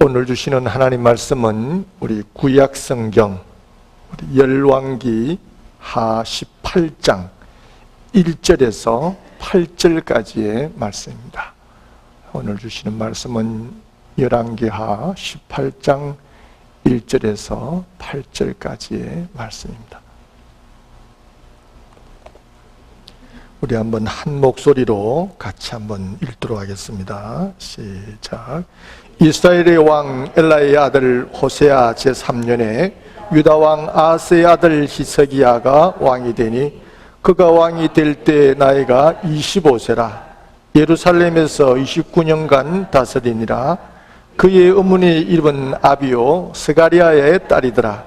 오늘 주시는 하나님 말씀은 우리 구약성경 우리 열왕기 하 18장 1절에서 8절까지의 말씀입니다. 오늘 주시는 말씀은 열왕기 하 18장 1절에서 8절까지의 말씀입니다. 우리 한번 한 목소리로 같이 한번 읽도록 하겠습니다. 시작. 이스라엘의 왕 엘라의 아들 호세아 제3년에 유다 왕 아하스의 아들 히스기야가 왕이 되니 그가 왕이 될 때 나이가 25세라. 예루살렘에서 29년간 다스리니라. 그의 어머니 이름은 아비요 스가리아의 딸이더라.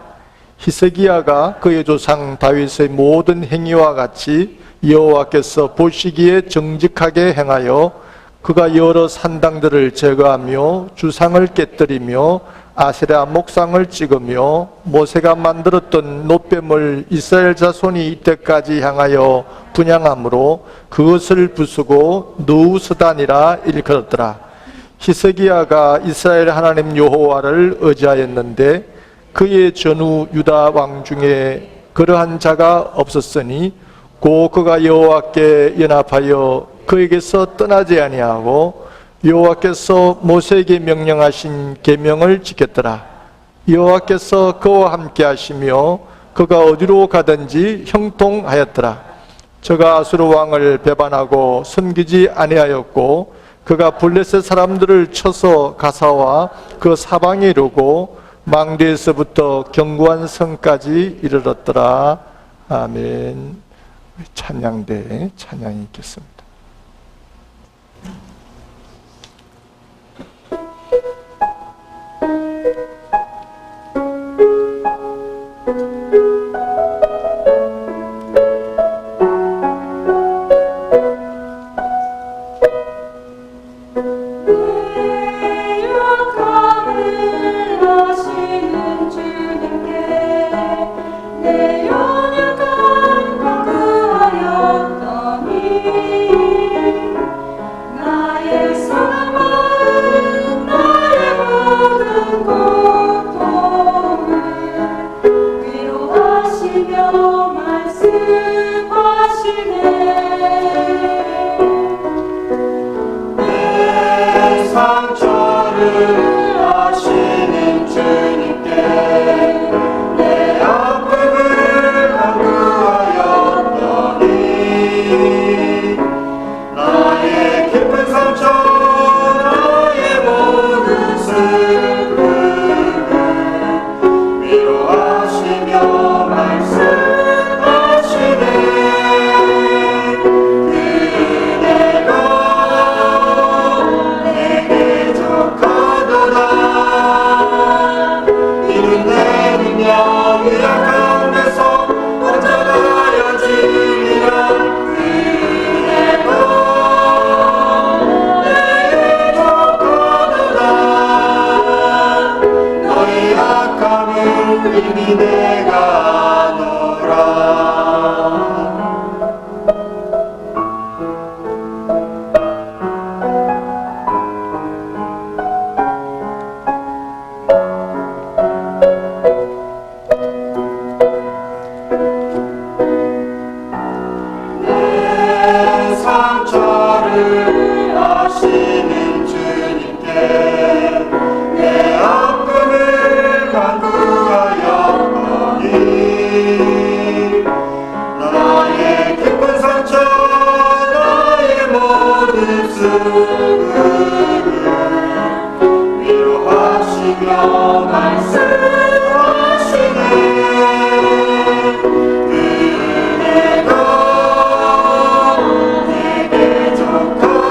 히스기야가 그의 조상 다윗의 모든 행위와 같이 여호와께서 보시기에 정직하게 행하여 그가 여러 산당들을 제거하며 주상을 깨뜨리며 아세라 목상을 찍으며 모세가 만들었던 놋뱀을 이스라엘 자손이 이때까지 향하여 분향함으로 그것을 부수고 느우스단이라 일컬었더라. 히스기야가 이스라엘 하나님 여호와를 의지하였는데 그의 전후 유다 왕 중에 그러한 자가 없었으니 고 그가 여호와께 연합하여 그에게서 떠나지 아니하고 여호와께서 모세에게 명령하신 계명을 지켰더라. 여호와께서 그와 함께 하시며 그가 어디로 가든지 형통하였더라. 저가 아수르 왕을 배반하고 섬기지 아니하였고 그가 블레셋 사람들을 쳐서 가사와 그 사방에 이르고 망대에서부터 견고한 성까지 이르렀더라. 아멘. 찬양대 찬양이 있겠습니다. 그대가 내게 족하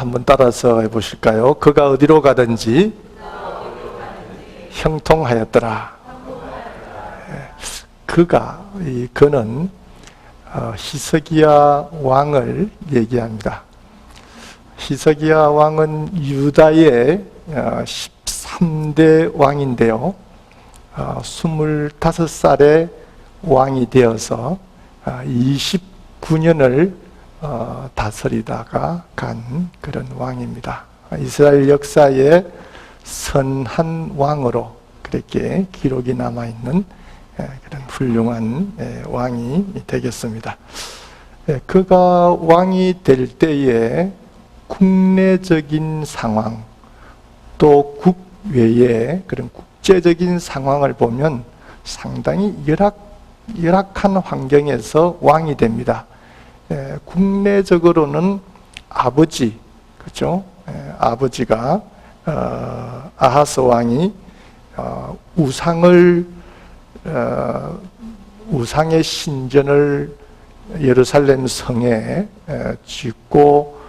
한번 따라서 해보실까요? 그가 어디로 가든지 형통하였더라. 그는 히스기야 왕을 얘기합니다. 히스기야 왕은 유다의 13대 왕인데요. 25살에 왕이 되어서 29년을 다스리다가 간 그런 왕입니다. 이스라엘 역사에 선한 왕으로 그렇게 기록이 남아있는 그런 훌륭한 왕이 되겠습니다. 그가 왕이 될 때에 국내적인 상황 또 국외의 그런 국제적인 상황을 보면 상당히 열악한 환경에서 왕이 됩니다. 국내적으로는 아버지, 그렇죠? 아버지가 아하스 왕이 우상의 신전을 예루살렘 성에 짓고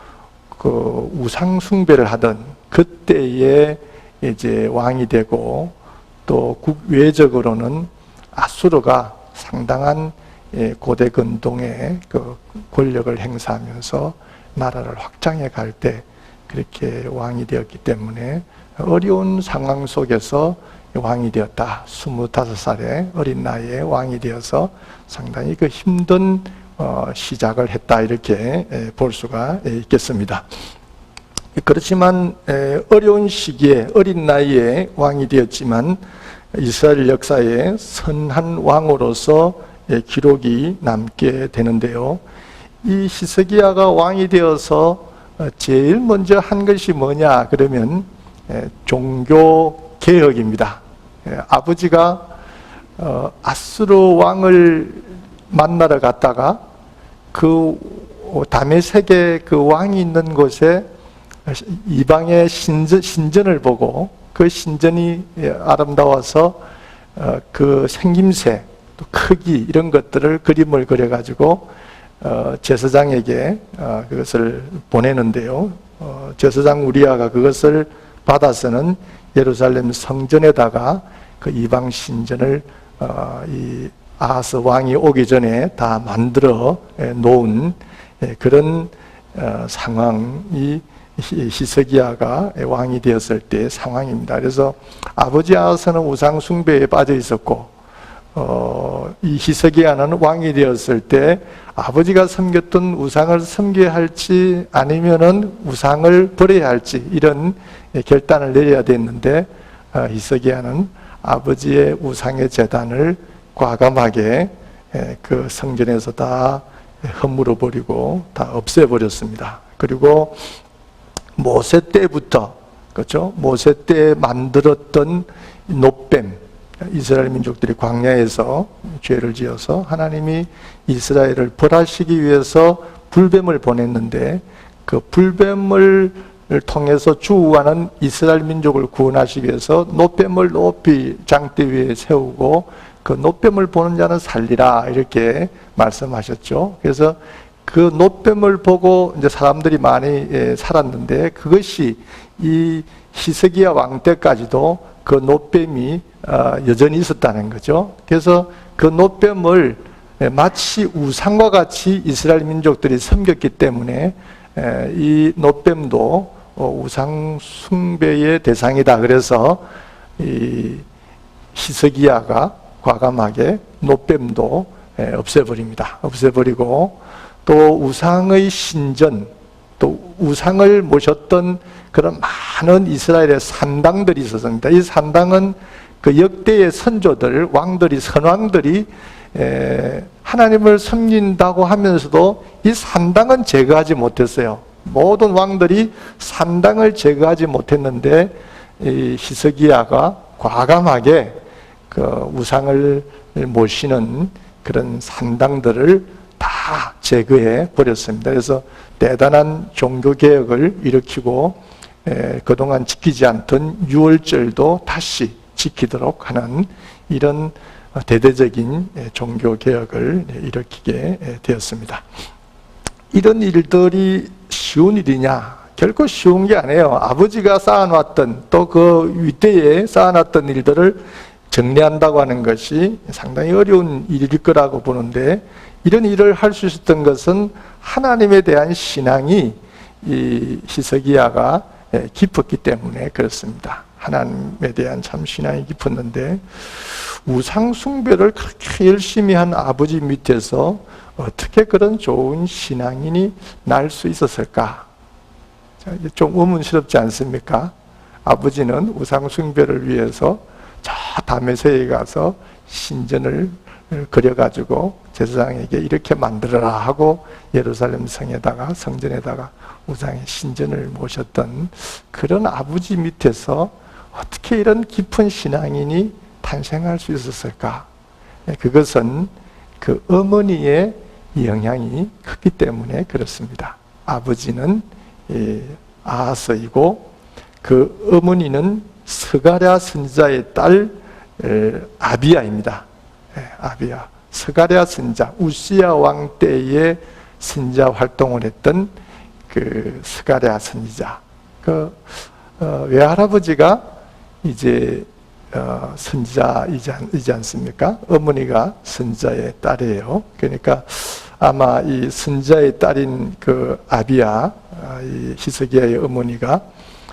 그 우상 숭배를 하던 그때에 이제 왕이 되고, 또 국외적으로는 아수르가 상당한 고대 근동의 그 권력을 행사하면서 나라를 확장해 갈 때 그렇게 왕이 되었기 때문에 어려운 상황 속에서 왕이 되었다. 25살의 어린 나이에 왕이 되어서 상당히 그 힘든 시작을 했다, 이렇게 볼 수가 있겠습니다. 그렇지만 어려운 시기에 어린 나이에 왕이 되었지만 이스라엘 역사에 선한 왕으로서 기록이 남게 되는데요. 이 히스기야가 왕이 되어서 제일 먼저 한 것이 뭐냐 그러면 종교 개혁입니다. 아버지가 아수르 왕을 만나러 갔다가 그 다메섹에 그 왕이 있는 곳에 이방의 신전을 보고 그 신전이 아름다워서 그 생김새, 또 크기 이런 것들을 그림을 그려가지고 제사장에게 그것을 보내는데요. 제사장 우리아가 그것을 받아서는 예루살렘 성전에다가 그 이방 신전을 이 아하스 왕이 오기 전에 다 만들어 놓은 그런 상황이 히스기야가 왕이 되었을 때의 상황입니다. 그래서 아버지 아하스는 우상 숭배에 빠져 있었고, 이 히스기야는 왕이 되었을 때 아버지가 섬겼던 우상을 섬겨야 할지 아니면은 우상을 버려야 할지 이런 결단을 내려야 됐는데, 히스기야는 아버지의 우상의 제단을 과감하게 그 성전에서 다 허물어 버리고 다 없애 버렸습니다. 그리고 모세 때부터, 그렇죠? 모세 때 만들었던 놋뱀, 이스라엘 민족들이 광야에서 죄를 지어서 하나님이 이스라엘을 벌하시기 위해서 불뱀을 보냈는데, 그 불뱀을 통해서 주구가는 이스라엘 민족을 구원하시기 위해서 놋뱀을 높이 장대 위에 세우고 그 놋뱀을 보는 자는 살리라, 이렇게 말씀하셨죠. 그래서 그 놋뱀을 보고 이제 사람들이 많이 살았는데, 그것이 이 히스기야 왕 때까지도 그 놋뱀이 여전히 있었다는 거죠. 그래서 그 놋뱀을 마치 우상과 같이 이스라엘 민족들이 섬겼기 때문에 이 놋뱀도 우상 숭배의 대상이다. 그래서 이 히스기야가 과감하게 놋뱀도 없애버립니다. 없애버리고, 또 우상의 신전, 또 우상을 모셨던 그런 많은 이스라엘의 산당들이 있었습니다. 이 산당은 그 역대의 선조들, 왕들이, 선왕들이 하나님을 섬긴다고 하면서도 이 산당은 제거하지 못했어요. 모든 왕들이 산당을 제거하지 못했는데, 이 히스기야가 과감하게 그 우상을 모시는 그런 산당들을 다 제거해 버렸습니다. 그래서 대단한 종교개혁을 일으키고 그동안 지키지 않던 유월절도 다시 지키도록 하는 이런 대대적인 종교개혁을 일으키게 되었습니다. 이런 일들이 쉬운 일이냐? 결코 쉬운 게 아니에요. 아버지가 쌓아놨던 또 그 윗대에 쌓아놨던 일들을 정리한다고 하는 것이 상당히 어려운 일일 거라고 보는데, 이런 일을 할 수 있었던 것은 하나님에 대한 신앙이 이 히스기야가 깊었기 때문에 그렇습니다. 하나님에 대한 참 신앙이 깊었는데, 우상 숭배를 그렇게 열심히 한 아버지 밑에서 어떻게 그런 좋은 신앙인이 날 수 있었을까? 좀 의문스럽지 않습니까? 아버지는 우상 숭배를 위해서 저 다메섹에 가서 신전을 그려가지고 제사장에게 이렇게 만들어라 하고 예루살렘 성에다가 성전에다가 우상의 신전을 모셨던 그런 아버지 밑에서 어떻게 이런 깊은 신앙인이 탄생할 수 있었을까? 그것은 그 어머니의 영향이 크기 때문에 그렇습니다. 아버지는 아하스이고 그 어머니는 스가랴 선지자의 딸 아비야입니다. 아비야, 스가랴 선지자, 우시야 왕 때에 선지자 활동을 했던 그 스가랴 선지자. 그 외할아버지가 이제 선지자이지 않습니까? 어머니가 선지자의 딸이에요. 그러니까 아마 이 선지자의 딸인 그 아비야, 이 히스기야의 어머니가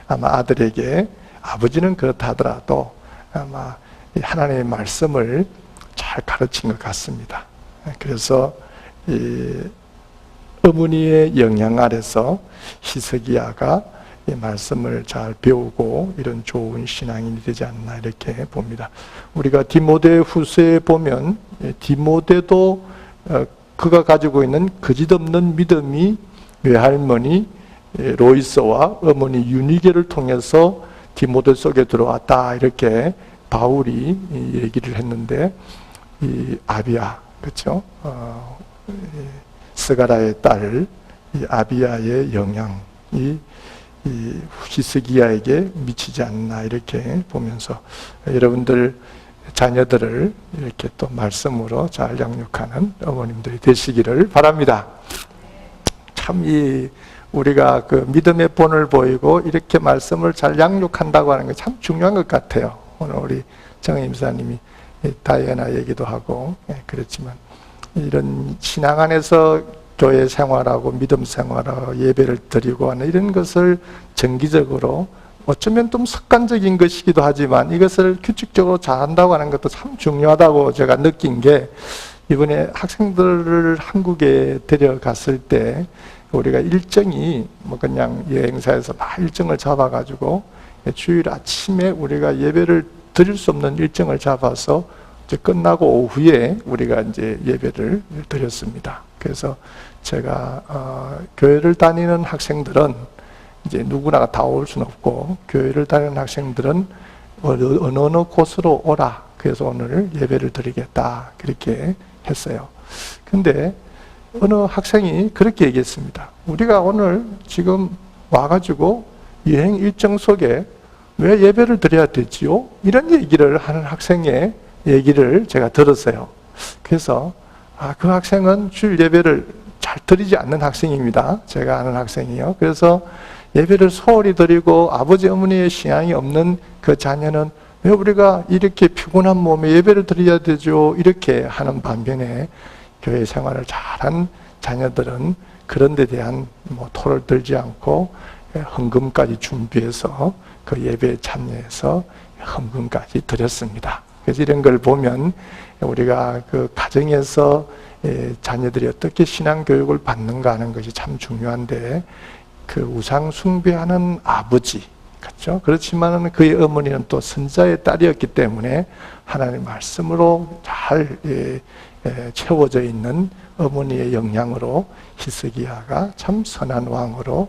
아마 아들에게, 아버지는 그렇다 하더라도 아마 하나님의 말씀을 잘 가르친 것 같습니다. 그래서 이 어머니의 영향 아래서 히스기야가 이 말씀을 잘 배우고 이런 좋은 신앙인이 되지 않나 이렇게 봅니다. 우리가 디모데 후서에 보면 디모데도 그가 가지고 있는 거짓없는 믿음이 외할머니 로이스와 어머니 유니게를 통해서 디모데 속에 들어왔다 이렇게 바울이 얘기를 했는데, 이 아비야, 그렇죠? 스가랴의 딸 이 아비야의 영향이 이 히스기야에게 미치지 않나 이렇게 보면서 여러분들 자녀들을 이렇게 또 말씀으로 잘 양육하는 어머님들이 되시기를 바랍니다. 참 이 우리가 그 믿음의 본을 보이고 이렇게 말씀을 잘 양육한다고 하는 게 참 중요한 것 같아요. 오늘 우리 정 임사님이 다이애나 얘기도 하고 그렇지만 이런 신앙 안에서 교회 생활하고 믿음 생활하고 예배를 드리고 하는 이런 것을 정기적으로 어쩌면 좀 습관적인 것이기도 하지만 이것을 규칙적으로 잘한다고 하는 것도 참 중요하다고 제가 느낀 게, 이번에 학생들을 한국에 데려갔을 때 우리가 일정이 뭐 그냥 여행사에서 막 일정을 잡아가지고 주일 아침에 우리가 예배를 드릴 수 없는 일정을 잡아서 이제 끝나고 오후에 우리가 이제 예배를 드렸습니다. 그래서 제가 교회를 다니는 학생들은 이제 누구나 다 올 수는 없고, 교회를 다니는 학생들은 어느 곳으로 오라. 그래서 오늘 예배를 드리겠다. 그렇게 했어요. 근데 어느 학생이 그렇게 얘기했습니다. 우리가 오늘 지금 와가지고 여행 일정 속에 왜 예배를 드려야 되지요? 이런 얘기를 하는 학생의 얘기를 제가 들었어요. 그래서 그 학생은 주일 예배를 잘 드리지 않는 학생입니다. 제가 아는 학생이요. 그래서 예배를 소홀히 드리고 아버지 어머니의 신앙이 없는 그 자녀는 왜 우리가 이렇게 피곤한 몸에 예배를 드려야 되죠? 이렇게 하는 반면에 교회 생활을 잘한 자녀들은 그런 데 대한 토를 들지 않고 헌금까지 준비해서 그 예배에 참여해서 헌금까지 드렸습니다. 그래서 이런 걸 보면 우리가 그 가정에서 자녀들이 어떻게 신앙 교육을 받는가 하는 것이 참 중요한데, 그 우상 숭배하는 아버지, 그렇죠? 그렇지만 그의 어머니는 또 선지자의 딸이었기 때문에 하나님의 말씀으로 잘 채워져 있는 어머니의 영향으로 히스기야가 참 선한 왕으로,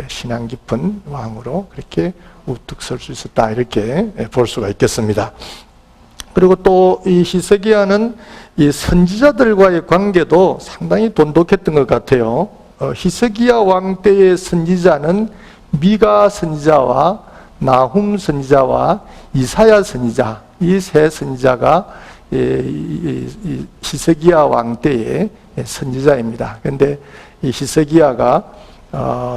신앙 깊은 왕으로 그렇게 우뚝 설 수 있었다 이렇게 볼 수가 있겠습니다. 그리고 또 이 히스기야는 이 선지자들과의 관계도 상당히 돈독했던 것 같아요. 히스기야 왕 때의 선지자는 미가 선지자와 나훔 선지자와 이사야 선지자, 이 세 선지자가 히스기야 왕 때의 선지자입니다. 그런데 이 히스기야가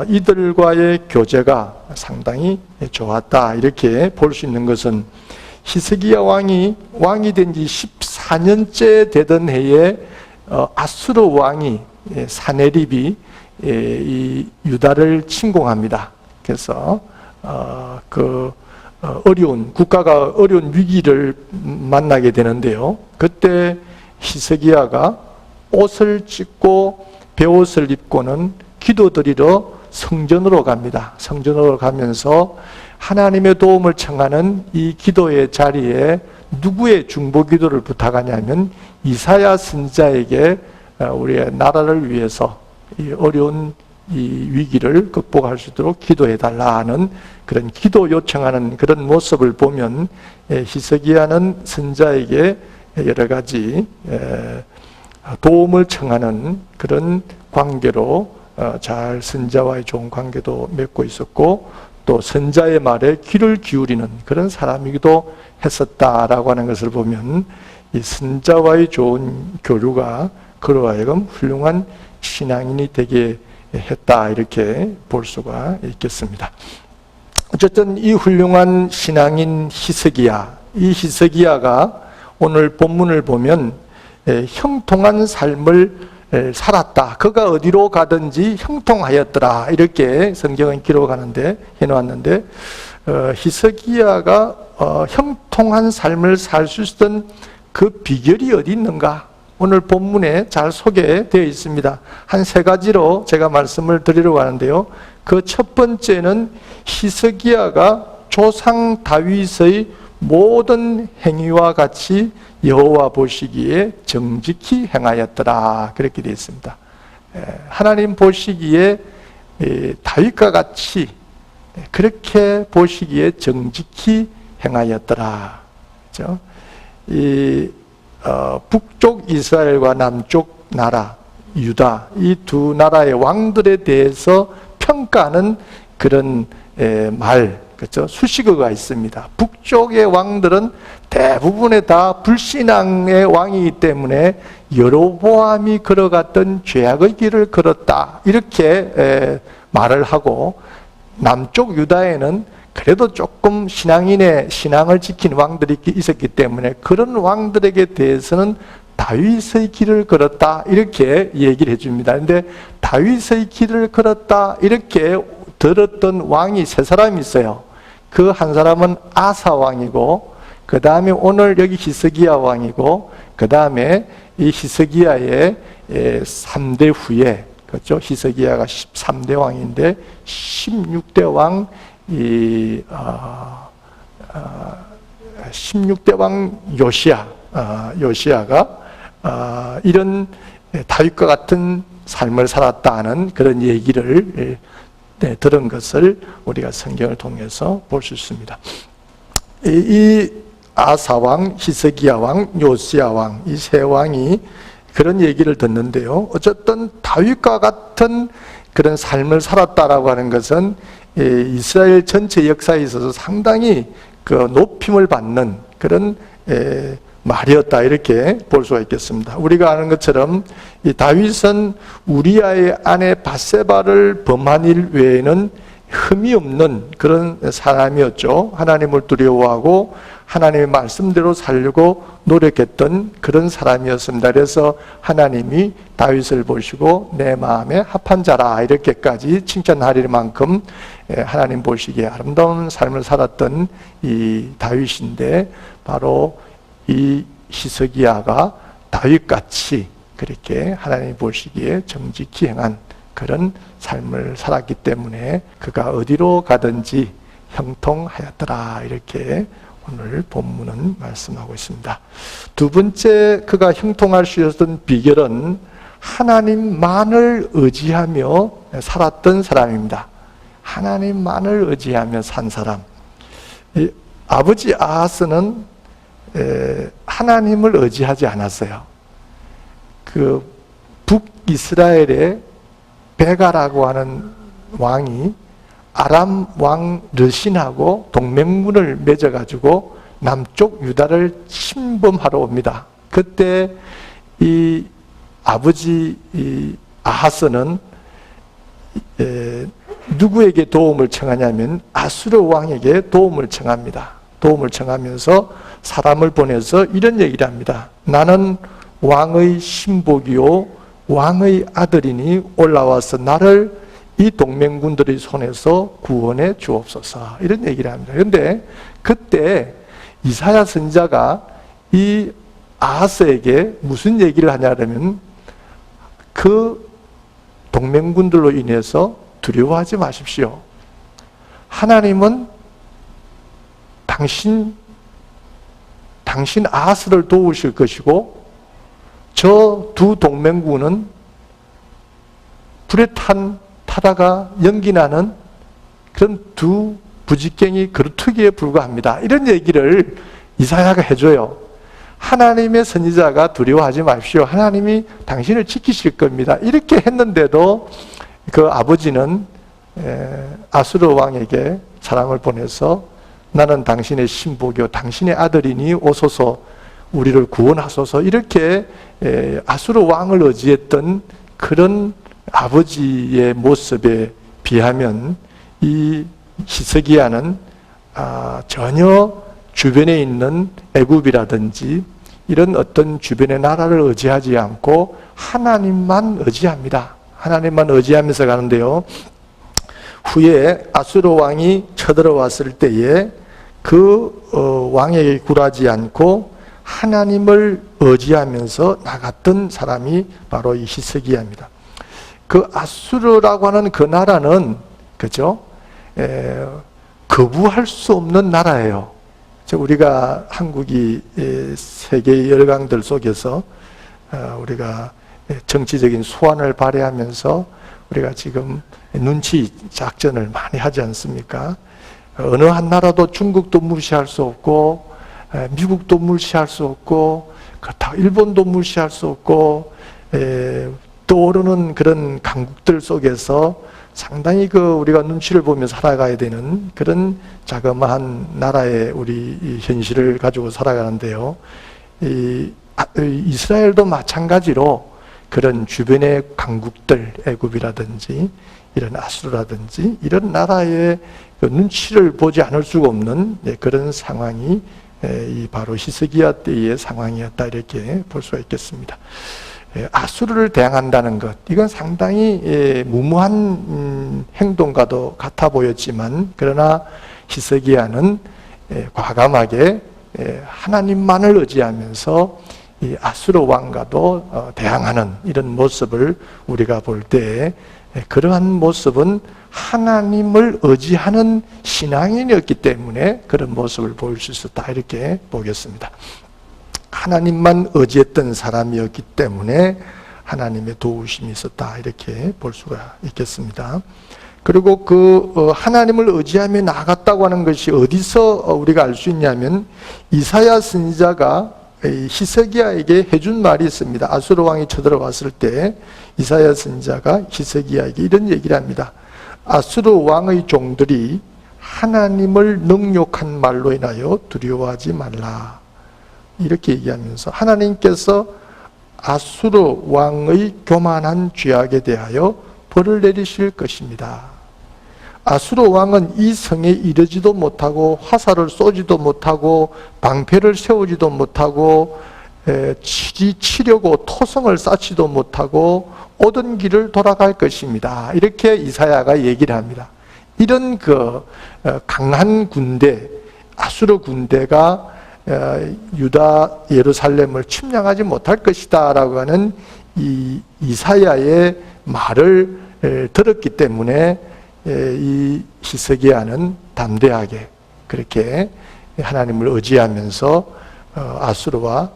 이들과의 교제가 상당히 좋았다. 이렇게 볼 수 있는 것은 히스기야 왕이 된 지 14년째 되던 해에 아수르 왕이 사네립이 이 유다를 침공합니다. 그래서 국가가 어려운 위기를 만나게 되는데요. 그때 히스기야가 옷을 찢고 베옷을 입고는 기도드리러 성전으로 갑니다. 성전으로 가면서 하나님의 도움을 청하는 이 기도의 자리에 누구의 중보 기도를 부탁하냐면 이사야 선지자에게 우리의 나라를 위해서 이 어려운 이 위기를 극복할 수 있도록 기도해 달라 하는 그런 기도 요청하는 그런 모습을 보면 히스기야는 선지자에게 여러 가지 도움을 청하는 그런 관계로 잘 선지자와의 좋은 관계도 맺고 있었고 또 선지자의 말에 귀를 기울이는 그런 사람이기도 했었다라고 하는 것을 보면 이 선지자와의 좋은 교류가 그로 하여금 훌륭한 신앙인이 되게 했다 이렇게 볼 수가 있겠습니다. 어쨌든 이 훌륭한 신앙인 히스기야, 이 히스기야가 오늘 본문을 보면 형통한 삶을 살았다. 그가 어디로 가든지 형통하였더라. 이렇게 성경은 기록하는데 해놓았는데 히스기야가 형통한 삶을 살 수 있었던 그 비결이 어디 있는가? 오늘 본문에 잘 소개되어 있습니다. 한 세 가지로 제가 말씀을 드리려고 하는데요. 그 첫 번째는 히스기야가 조상 다윗의 모든 행위와 같이 여호와 보시기에 정직히 행하였더라. 그렇게 되어 있습니다. 하나님 보시기에 다윗과 같이 그렇게 보시기에 정직히 행하였더라. 그렇죠? 북쪽 이스라엘과 남쪽 나라 유다 이 두 나라의 왕들에 대해서 평가하는 그런 말, 그렇죠? 수식어가 있습니다. 북쪽의 왕들은 대부분의 다 불신앙의 왕이기 때문에 여로보암이 걸어갔던 죄악의 길을 걸었다 이렇게 말을 하고, 남쪽 유다에는 그래도 조금 신앙인의 신앙을 지킨 왕들이 있었기 때문에 그런 왕들에게 대해서는 다윗의 길을 걸었다 이렇게 얘기를 해줍니다. 그런데 다윗의 길을 걸었다 이렇게 들었던 왕이 세 사람이 있어요. 그 한 사람은 아사 왕이고, 그 다음에 오늘 여기 히스기야 왕이고, 그 다음에 이 히스기야의 3대 후에, 그렇죠? 히스기야가 13대 왕인데 16대 왕 16대 왕 요시야가 이런 다윗과 같은 삶을 살았다는 그런 얘기를 들은 것을 우리가 성경을 통해서 볼 수 있습니다. 이 아사왕, 히스기야왕, 요시야왕 이 세 왕이 그런 얘기를 듣는데요. 어쨌든 다윗과 같은 그런 삶을 살았다라고 하는 것은 이스라엘 전체 역사에 있어서 상당히 그 높임을 받는 그런 말이었다 이렇게 볼 수가 있겠습니다. 우리가 아는 것처럼 이 다윗은 우리아의 아내 밧세바를 범한 일 외에는 흠이 없는 그런 사람이었죠. 하나님을 두려워하고 하나님의 말씀대로 살려고 노력했던 그런 사람이었습니다. 그래서 하나님이 다윗을 보시고 내 마음에 합한 자라 이렇게까지 칭찬하릴 만큼 하나님 보시기에 아름다운 삶을 살았던 이 다윗인데, 바로 이 히스기야가 다윗같이 그렇게 하나님 보시기에 정직히 행한 그런 삶을 살았기 때문에 그가 어디로 가든지 형통하였더라 이렇게 오늘 본문은 말씀하고 있습니다. 두 번째 그가 형통할 수 있었던 비결은 하나님만을 의지하며 살았던 사람입니다. 하나님만을 의지하며 산 사람. 아버지 아하스는 하나님을 의지하지 않았어요. 그 북이스라엘의 베가라고 하는 왕이 아람 왕 르신하고 동맹문을 맺어가지고 남쪽 유다를 침범하러 옵니다. 그때 이 아버지 이 아하스는 누구에게 도움을 청하냐면 아수르 왕에게 도움을 청합니다. 도움을 청하면서 사람을 보내서 이런 얘기를 합니다. 나는 왕의 신복이요 왕의 아들이니 올라와서 나를 이 동맹군들의 손에서 구원해 주옵소서. 이런 얘기를 합니다. 그런데 그때 이사야 선지자가 이 아하스에게 무슨 얘기를 하냐면 그 동맹군들로 인해서 두려워하지 마십시오. 하나님은 당신 아하스를 도우실 것이고 저 두 동맹군은 불에 타다가 연기 나는 그런 두 부직갱이 그루터기에 불과합니다. 이런 얘기를 이사야가 해줘요. 하나님의 선지자가 두려워하지 마십시오. 하나님이 당신을 지키실 겁니다. 이렇게 했는데도 그 아버지는 아수르 왕에게 사람을 보내서 나는 당신의 신복이요 당신의 아들이니 오소서 우리를 구원하소서 이렇게 아수르 왕을 의지했던 그런 아버지의 모습에 비하면 이 히스기야는 전혀 주변에 있는 애굽이라든지 이런 어떤 주변의 나라를 의지하지 않고 하나님만 의지합니다. 하나님만 의지하면서 가는데요. 후에 아수르 왕이 쳐들어왔을 때에 그 왕에게 굴하지 않고 하나님을 의지하면서 나갔던 사람이 바로 이 히스기야입니다. 그 아수르라고 하는 그 나라는 그죠? 거부할 수 없는 나라예요. 우리가 한국이 세계의 열강들 속에서 우리가 정치적인 소환을 발휘하면서 우리가 지금 눈치 작전을 많이 하지 않습니까? 어느 한 나라도 중국도 무시할 수 없고 미국도 무시할 수 없고 그렇다고 일본도 무시할 수 없고 떠오르는 그런 강국들 속에서 상당히 우리가 눈치를 보며 살아가야 되는 그런 자그마한 나라의 우리 현실을 가지고 살아가는데요. 이스라엘도 마찬가지로 그런 주변의 강국들, 애굽이라든지 이런 아수르라든지 이런 나라의 눈치를 보지 않을 수가 없는 그런 상황이 바로 히스기야 때의 상황이었다 이렇게 볼 수가 있겠습니다. 아수르를 대항한다는 것, 이건 상당히 무모한 행동과도 같아 보였지만 그러나 히스기야는 과감하게 하나님만을 의지하면서 이 아수르 왕과도 대항하는 이런 모습을 우리가 볼 때 그러한 모습은 하나님을 의지하는 신앙인이었기 때문에 그런 모습을 보일 수 있었다 이렇게 보겠습니다. 하나님만 의지했던 사람이었기 때문에 하나님의 도우심이 있었다 이렇게 볼 수가 있겠습니다. 그리고 하나님을 의지하며 나아갔다고 하는 것이 어디서 우리가 알 수 있냐면 이사야 선지자가 히스기야에게 해준 말이 있습니다. 아수르 왕이 쳐들어왔을 때 이사야 선지자가 히스기야에게 이런 얘기를 합니다. 아수르 왕의 종들이 하나님을 능욕한 말로 인하여 두려워하지 말라. 이렇게 얘기하면서 하나님께서 아수르 왕의 교만한 죄악에 대하여 벌을 내리실 것입니다. 아수르 왕은 이 성에 이르지도 못하고 화살을 쏘지도 못하고 방패를 세우지도 못하고 치려고 토성을 쌓지도 못하고 오던 길을 돌아갈 것입니다. 이렇게 이사야가 얘기를 합니다. 이런 강한 군대, 아수르 군대가 유다 예루살렘을 침략하지 못할 것이다 라고 하는 이 이사야의 말을 들었기 때문에 이 히스기야는 담대하게 그렇게 하나님을 의지하면서 아수르에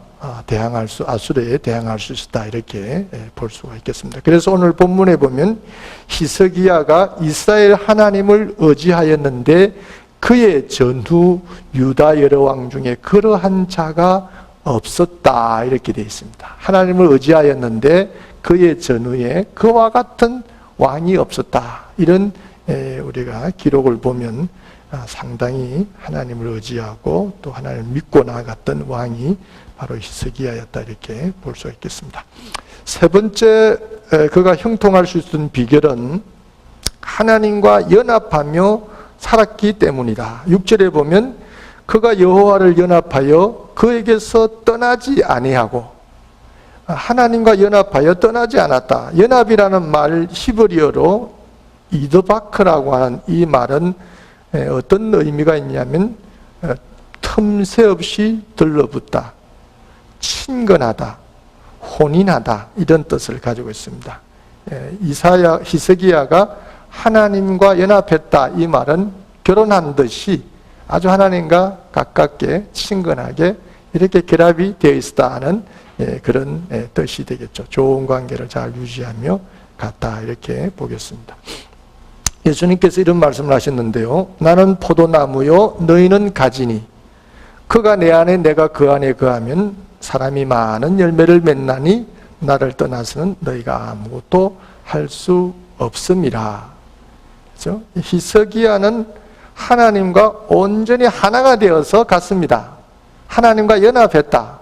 대항할 수 있었다 이렇게 볼 수가 있겠습니다. 그래서 오늘 본문에 보면 히스기야가 이스라엘 하나님을 의지하였는데 그의 전후 유다 여러 왕 중에 그러한 자가 없었다 이렇게 되어 있습니다. 하나님을 의지하였는데 그의 전후에 그와 같은 왕이 없었다. 이런 우리가 기록을 보면 상당히 하나님을 의지하고 또 하나님을 믿고 나아갔던 왕이 바로 히스기야였다 이렇게 볼 수 있겠습니다. 세 번째 그가 형통할 수 있었던 비결은 하나님과 연합하며 살았기 때문이다. 6절에 보면 그가 여호와를 연합하여 그에게서 떠나지 아니하고, 하나님과 연합하여 떠나지 않았다. 연합이라는 말 히브리어로 이드바크라고 하는 이 말은 어떤 의미가 있냐면 틈새 없이 들러붙다, 친근하다, 혼인하다, 이런 뜻을 가지고 있습니다. 히스기야가 하나님과 연합했다, 이 말은 결혼한 듯이 아주 하나님과 가깝게 친근하게 이렇게 결합이 되어 있었다 하는 그런 뜻이 되겠죠. 좋은 관계를 잘 유지하며 갔다, 이렇게 보겠습니다. 예수님께서 이런 말씀을 하셨는데요. 나는 포도나무요 너희는 가지니 그가 내 안에 내가 그 안에 거하면 사람이 많은 열매를 맺나니 나를 떠나서는 너희가 아무것도 할 수 없음이라. 그렇죠? 히스기야는 하나님과 온전히 하나가 되어서 갔습니다. 하나님과 연합했다.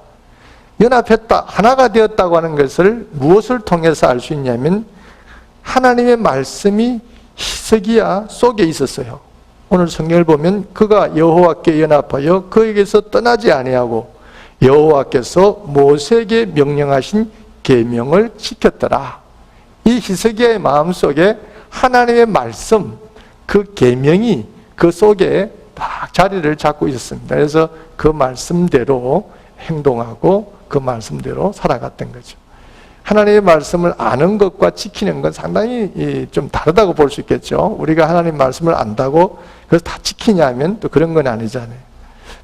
하나가 되었다고 하는 것을 무엇을 통해서 알 수 있냐면 하나님의 말씀이 히스기야 속에 있었어요. 오늘 성경을 보면 그가 여호와께 연합하여 그에게서 떠나지 아니하고 여호와께서 모세에게 명령하신 계명을 지켰더라. 이 히스기야의 마음속에 하나님의 말씀, 그 계명이 그 속에 딱 자리를 잡고 있었습니다. 그래서 그 말씀대로 행동하고 그 말씀대로 살아갔던 거죠. 하나님의 말씀을 아는 것과 지키는 건 상당히 좀 다르다고 볼 수 있겠죠. 우리가 하나님 말씀을 안다고 그래서 다 지키냐면 또 그런 건 아니잖아요.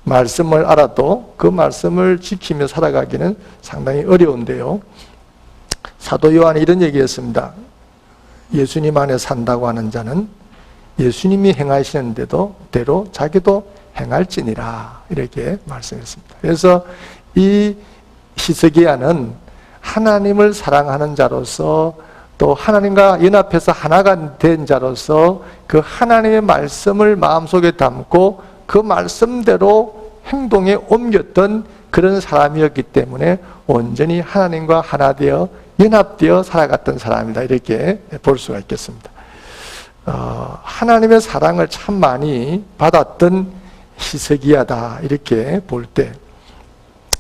말씀을 알아도 그 말씀을 지키며 살아가기는 상당히 어려운데요. 사도 요한이 이런 얘기했습니다. 예수님 안에 산다고 하는 자는 예수님이 행하시는 대로 자기도 행할지니라, 이렇게 말씀했습니다. 그래서 이 히스기야는 하나님을 사랑하는 자로서 또 하나님과 연합해서 하나가 된 자로서 그 하나님의 말씀을 마음속에 담고 그 말씀대로 행동에 옮겼던 그런 사람이었기 때문에 온전히 하나님과 하나 되어 연합되어 살아갔던 사람이다, 이렇게 볼 수가 있겠습니다. 하나님의 사랑을 참 많이 받았던 히스기야다, 이렇게 볼 때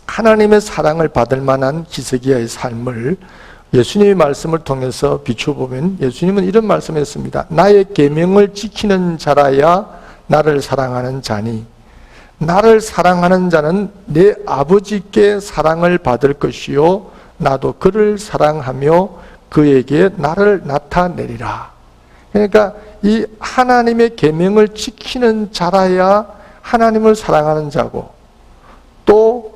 하나님의 사랑을 받을 만한 히스기야의 삶을 예수님의 말씀을 통해서 비춰보면 예수님은 이런 말씀을 했습니다. 나의 계명을 지키는 자라야 나를 사랑하는 자니 나를 사랑하는 자는 내 아버지께 사랑을 받을 것이요 나도 그를 사랑하며 그에게 나를 나타내리라. 그러니까 이 하나님의 계명을 지키는 자라야 하나님을 사랑하는 자고, 또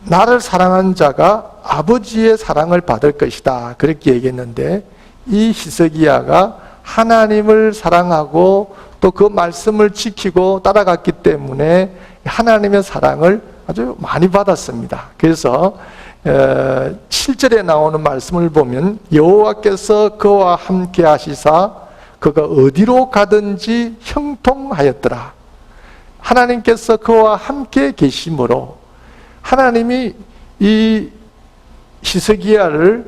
나를 사랑하는 자가 아버지의 사랑을 받을 것이다, 그렇게 얘기했는데 이 히스기야가 하나님을 사랑하고 또 그 말씀을 지키고 따라갔기 때문에 하나님의 사랑을 아주 많이 받았습니다. 그래서 7절에 나오는 말씀을 보면 여호와께서 그와 함께 하시사 그가 어디로 가든지 형통하였더라. 하나님께서 그와 함께 계심으로 하나님이 이 히스기야를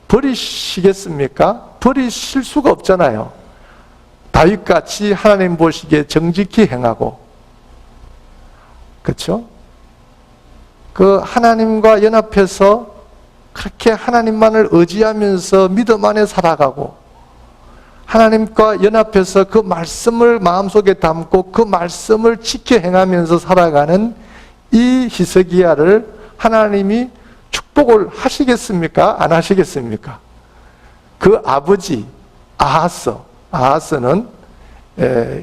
버리시겠습니까? 버리실 수가 없잖아요. 다윗같이 하나님 보시기에 정직히 행하고, 그렇죠? 그 하나님과 연합해서 그렇게 하나님만을 의지하면서 믿음 안에 살아가고, 하나님과 연합해서 그 말씀을 마음속에 담고 그 말씀을 지켜 행하면서 살아가는 이 히스기야를 하나님이 축복을 하시겠습니까? 안 하시겠습니까? 그 아버지 아하스는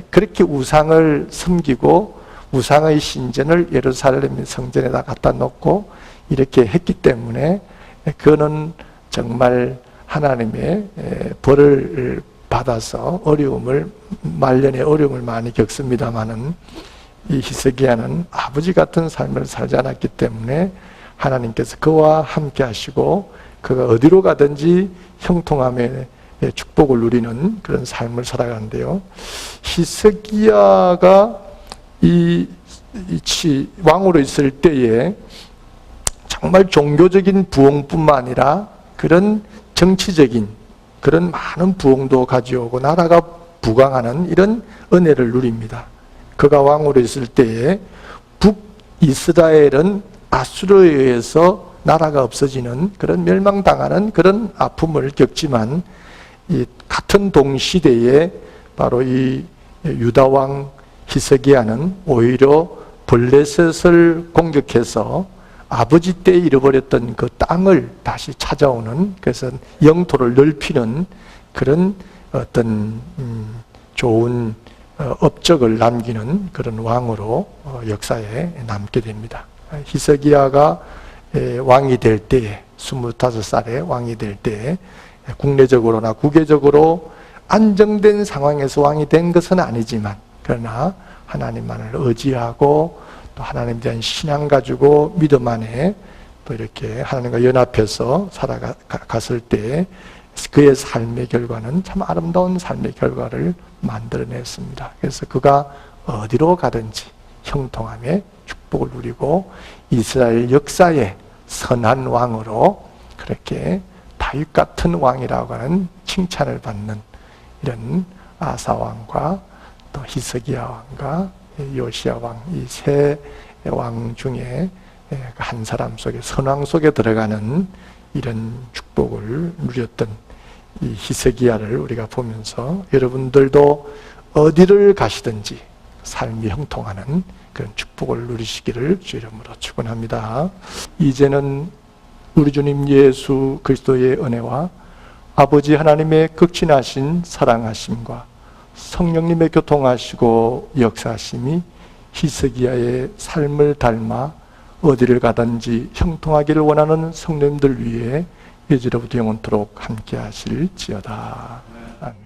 그렇게 우상을 섬기고 우상의 신전을 예루살렘 성전에다 갖다 놓고 이렇게 했기 때문에 그는 정말 하나님의 벌을 받아서 말년에 어려움을 많이 겪습니다마는 이 히스기야는 아버지 같은 삶을 살지 않았기 때문에 하나님께서 그와 함께 하시고 그가 어디로 가든지 형통함에 축복을 누리는 그런 삶을 살아가는데요. 히스기야가 왕으로 있을 때에 정말 종교적인 부흥뿐만 아니라 그런 정치적인 그런 많은 부흥도 가져오고 나라가 부강하는 이런 은혜를 누립니다. 그가 왕으로 있을 때에 북이스라엘은 아수르에 의해서 나라가 없어지는 그런 멸망당하는 그런 아픔을 겪지만 이 같은 동시대에 바로 이 유다왕 히스기야는 오히려 블레셋을 공격해서 아버지 때 잃어버렸던 그 땅을 다시 찾아오는, 그래서 영토를 넓히는 그런 어떤 좋은 업적을 남기는 그런 왕으로 역사에 남게 됩니다. 히스기야가 왕이 될 때에 25살에 왕이 될 때에 국내적으로나 국외적으로 안정된 상황에서 왕이 된 것은 아니지만, 그러나 하나님만을 의지하고 또 하나님에 대한 신앙 가지고 믿음 안에 또 이렇게 하나님과 연합해서 살아갔을 때 그의 삶의 결과는 참 아름다운 삶의 결과를 만들어냈습니다. 그래서 그가 어디로 가든지 형통함의 축복을 누리고 이스라엘 역사의 선한 왕으로 그렇게 다윗 같은 왕이라고 하는 칭찬을 받는 이런 아사 왕과 또 히스기야 왕과 요시야 왕, 이 세 왕 중에 한 사람 속에, 선왕 속에 들어가는 이런 축복을 누렸던 이 히스기야를 우리가 보면서 여러분들도 어디를 가시든지 삶이 형통하는 그런 축복을 누리시기를 주 이름으로 축원합니다. 이제는 우리 주님 예수 그리스도의 은혜와 아버지 하나님의 극진하신 사랑하심과 성령님의 교통하시고 역사하심이 히스기야의 삶을 닮아 어디를 가든지 형통하기를 원하는 성도님들 위해 이제로부터 영원토록 함께 하실지어다. 아멘.